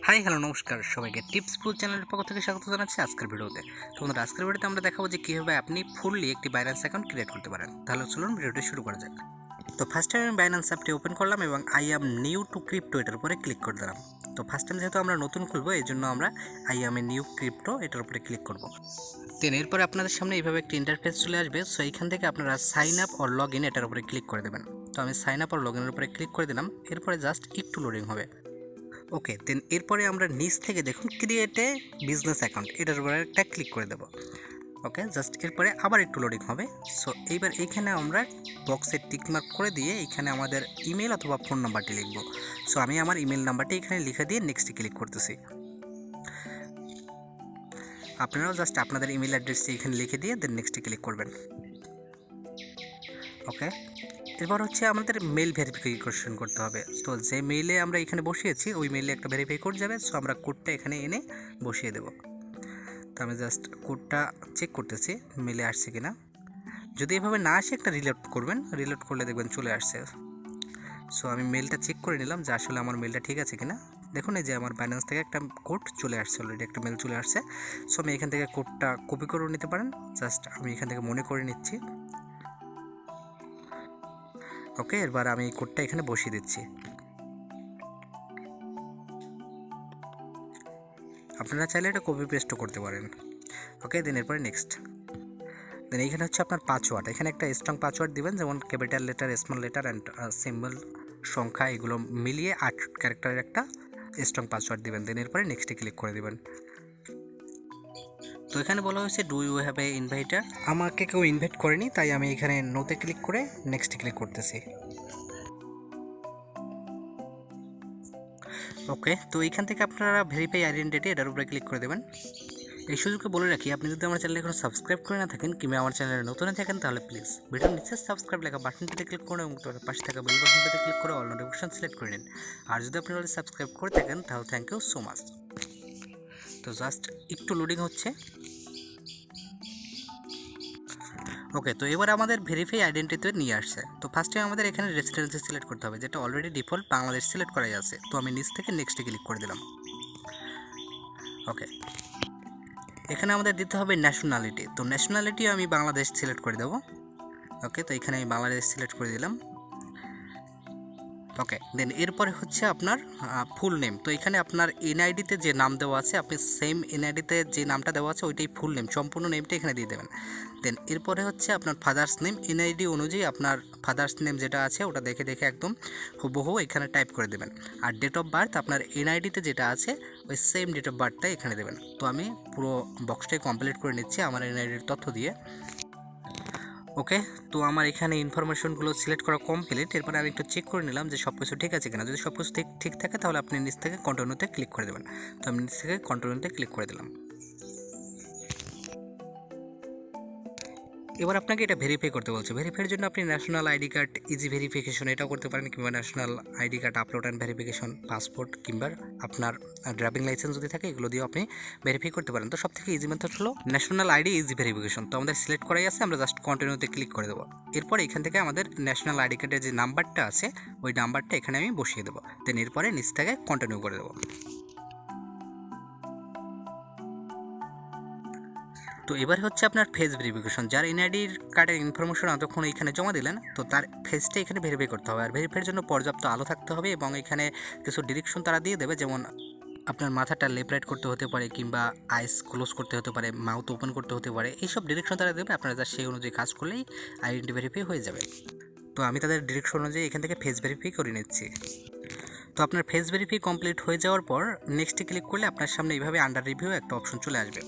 Hi hello নমস্কার সবাইকে tips ফুল চ্যানেলের পক্ষ থেকে স্বাগত জানাচ্ছি আজকের ভিডিওতে। তো বন্ধুরা, আজকের ভিডিওতে আমরা দেখাবো যে কীভাবে আপনি ফুললি একটি বাইন্যান্স অ্যাকাউন্ট ক্রিয়েট করতে পারেন। তাহলে চলুন ভিডিওটি শুরু করা যাক। তো ফার্স্ট টাইম আমি বাইন্যান্স অ্যাপটি ওপেন করলাম এবং I am new two crypto এটার উপরে ক্লিক করে দিলাম। তো ফার্স্ট টাইম যেহেতু আমরা নতুন খুলবো এই জন্য আমরা I am a new crypto এটার উপরে ক্লিক করব। দেন এরপরে আপনাদের সামনে এইভাবে একটি ইন্টারফেস চলে আসবে। সো এইখান থেকে আপনারা sign up or log in এটার উপরে ক্লিক করে দেবেন। তো আমি সাইন আপ অর লগ ইনের উপরে ক্লিক করে দিলাম। এরপরে জাস্ট একটু লোডিং হবে। ওকে, দেন এরপরে আমরা নিচ থেকে দেখুন ক্রিয়েট এ বিজনেস অ্যাকাউন্ট এটার উপরে একটা ক্লিক করে দেবো। ওকে, জাস্ট এরপরে আবার একটু লোডিং হবে। সো এইবার এইখানে আমরা বক্সে টিকমার্ক করে দিয়ে এইখানে আমাদের ইমেল অথবা ফোন নাম্বারটি লিখব। সো আমি আমার ইমেল নাম্বারটি এখানে লিখে দিয়ে নেক্সটে ক্লিক করতেছি। আপনারাও জাস্ট আপনাদের ইমেল অ্যাড্রেসটি এখানে লিখে দিয়ে দেন নেক্সটে ক্লিক করবেন। ওকে, এবার হচ্ছে আমাদের মেল ভেরিফিকেশন করতে হবে। তো যে মেইলে আমরা এখানে বসিয়েছি ওই মেইলে একটা ভেরিফাই কোড যাবে। সো আমরা কোডটা এখানে এনে বসিয়ে দেব। তো আমি জাস্ট কোডটা চেক করতেছি মেলে আসছে কিনা। যদি এভাবে না আসে একটা রিলোড করবেন, রিলোড করলে দেখবেন চলে আসছে। সো আমি মেলটা চেক করে নিলাম যে আসলে আমার মেলটা ঠিক আছে কিনা। দেখুন এই যে আমার বাইন্যান্স থেকে একটা কোড চলে আসছে, অলরেডি একটা মেল চলে আসছে। সো আমি এখান থেকে কোডটা কপি করে নিতে পারেন। জাস্ট আমি এখান থেকে মনে করে নিচ্ছি। ওকে, এবার আমি এই কোডটা এখানে বসিয়ে দিচ্ছি। আপনারা চাইলে এটা কপি পেস্টও করতে পারেন। ওকে, দেন এরপরে নেক্সট। দেন এইখানে হচ্ছে আপনার পাসওয়ার্ড, এখানে একটা স্ট্রং পাসওয়ার্ড দিবেন, যেমন capital letter, small letter and symbol, সংখ্যা এগুলো মিলিয়ে 8 ক্যারেক্টারের একটা স্ট্রং পাসওয়ার্ড দিবেন। দেন এরপরে নেক্সটে ক্লিক করে দিবেন। তো এখানে বলা হয়েছে do you have a inviter. আমাকে কেউ ইনভাইট করেনি, তাই আমি এখানে নোতে ক্লিক করে নেক্সটে ক্লিক করতেছি। ওকে, তো এইখান থেকে আপনারা ভেরিফাই আইডেন্টিটি এটার উপরে ক্লিক করে দেবেন। এই সুযোগে বলে রাখি, আপনি যদি আমার চ্যানেলে এখনো সাবস্ক্রাইব করে না থাকেন কিংবা আমার চ্যানেলে নতুন থাকেন তাহলে প্লিজ ভিডিওর নিচে সাবস্ক্রাইব লেখা বাটনটিতে ক্লিক করুন এবং তার পাশে থাকা বেল বাটনটিতে ক্লিক করে অল নোটিফিকেশন সিলেক্ট করে নিন। আর যদি আপনি অলরেডি সাবস্ক্রাইব করে থাকেন তাহলে থ্যাংক ইউ সো মাচ। তো জাস্ট একটু লোডিং হচ্ছে। ওকে, তো এবার আমাদের ভেরিফাই আইডেন্টিটিতে নিয়ে আসছে। তো ফার্স্টে আমাদের এখানে রেসিডেন্সি সিলেক্ট করতে হবে, যেটা অলরেডি ডিফল্ট বাংলাদেশ সিলেক্ট করাই আছে। তো আমি নিচ থেকে নেক্সটে ক্লিক করে দিলাম। ওকে, এখানে আমাদের দিতে হবে ন্যাশনালিটি। তো ন্যাশনালিটি আমি বাংলাদেশ সিলেক্ট করে দেবো। ওকে, তো এখানে আমি বাংলাদেশ সিলেক্ট করে দিলাম। ওকে, দেন এরপরে হচ্ছে আপনার ফুল নেম। তো এখানে আপনার এনআইডিতে যে নাম দেওয়া আছে আপনি সেম এনআইডিতে যে নামটা দেওয়া আছে ওইটাই ফুল নেম, সম্পূর্ণ নেমটা এখানে দিয়ে দেবেন। দেন এরপরে হচ্ছে আপনার ফাদার্স নেম, এনআইডি অনুযায়ী আপনার ফাদার্স নেম যেটা আছে ওটা দেখে দেখে একদম হুবহু এখানে টাইপ করে দেবেন। আর ডেট অফ বার্থ আপনার এনআইডিতে যেটা আছে ওই সেম ডেট অফ বার্থটাই এখানে দেবেন। তো আমি পুরো বক্সটাই কমপ্লিট করে নিচ্ছি আমার এনআইডির তথ্য দিয়ে। ওকে, তো আমার এখানে ইনফরমেশনগুলো সিলেক্ট করা কমপ্লিট। এরপরে আমি একটু চেক করে নিলাম যে সব কিছু ঠিক আছে কিনা। যদি সব কিছু ঠিক থাকে তাহলে আপনি নিচ থেকে কন্টিনিউতে ক্লিক করে দেবেন। তো আমি নিচ থেকে কন্টিনিউতে ক্লিক করে দিলাম। এবার আপনাকে এটা ভেরিফাই করতে বলছে। ভেরিফাইয়ের জন্য আপনি national ID card easy verification এটাও করতে পারেন, কিংবা national ID card upload and verification, passport কিংবা আপনার ড্রাইভিং লাইসেন্স যদি থাকে এগুলো দিয়েও আপনি ভেরিফাই করতে পারেন। তো সবথেকে ইজি মেথড হলো ন্যাশনাল আইডি ইজি ভেরিফিকেশন। তো আমাদের সিলেক্ট করাই আছে, আমরা জাস্ট কন্টিনিউতে ক্লিক করে দেবো। এরপর এখান থেকে আমাদের ন্যাশনাল আইডি কার্ডের যে নাম্বারটা আছে ওই নাম্বারটা এখানে আমি বসিয়ে দেবো। দেন এরপরে নিচ থেকে কন্টিনিউ করে দেবো। তো এবার হচ্ছে আপনার ফেস ভেরিফিকেশন। যার এনআইডির কার্ডের ইনফরমেশন এতক্ষণ এখানে জমা দিলেন, তো তার ফেসটা এখানে ভেরিফাই করতে হবে। আর ভেরিফাইয়ের জন্য পর্যাপ্ত আলো থাকতে হবে এবং এখানে কিছু ডিরেকশন তারা দিয়ে দেবে, যেমন আপনার মাথাটা লেফট রাইট করতে হতে পারে, কিংবা আইস ক্লোজ করতে হতে পারে, মাউথ ওপেন করতে হতে পারে। এইসব ডিরেকশন তারা দেবে, আপনারা যা সেই অনুযায়ী কাজ করলেই আইডেন্টি ভেরিফাই হয়ে যাবে। তো আমি তাদের ডিরেকশন অনুযায়ী এখান থেকে ফেস ভেরিফাই করে নিচ্ছি। তো আপনার ফেস ভেরিফাই কমপ্লিট হয়ে যাওয়ার পর নেক্সটে ক্লিক করলে আপনার সামনে এইভাবে আন্ডার রিভিউ একটা অপশন চলে আসবে।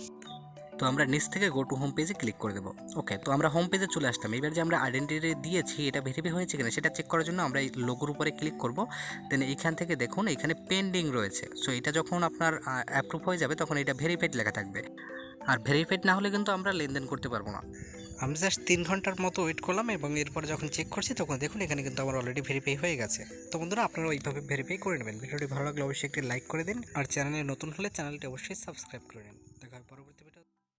তো আমরা নিচ থেকে গো টু হোম পেজে ক্লিক করে দেবো। ওকে, তো আমরা হোম পেজে চলে আসলাম। এবার যে আমরা আইডেন্টিটি দিয়েছি এটা ভেরিফাই হয়েছে কিনা সেটা চেক করার জন্য আমরা এই লোগোর উপরে ক্লিক করব। দেন এইখান থেকে দেখুন এখানে পেন্ডিং রয়েছে। সো এটা যখন আপনার অ্যাপ্রুভ হয়ে যাবে তখন এটা ভেরিফাইড লেখা থাকবে। আর ভেরিফাইড না হলে কিন্তু আমরা লেনদেন করতে পারবো না। আমি জাস্ট 3 ঘন্টার মতো ওয়েট করলাম এবং এরপরে যখন চেক করছি তখন দেখুন এখানে কিন্তু আমার অলরেডি ভেরিফাই হয়ে গেছে। তো বন্ধুরা, আপনারা ওইভাবে ভেরিফাই করে নেবেন। ভিডিওটি ভালো লাগলে অবশ্যই একটি লাইক করে দিন, আর চ্যানেলে নতুন হলে চ্যানেলটি অবশ্যই সাবস্ক্রাইব করে নিন।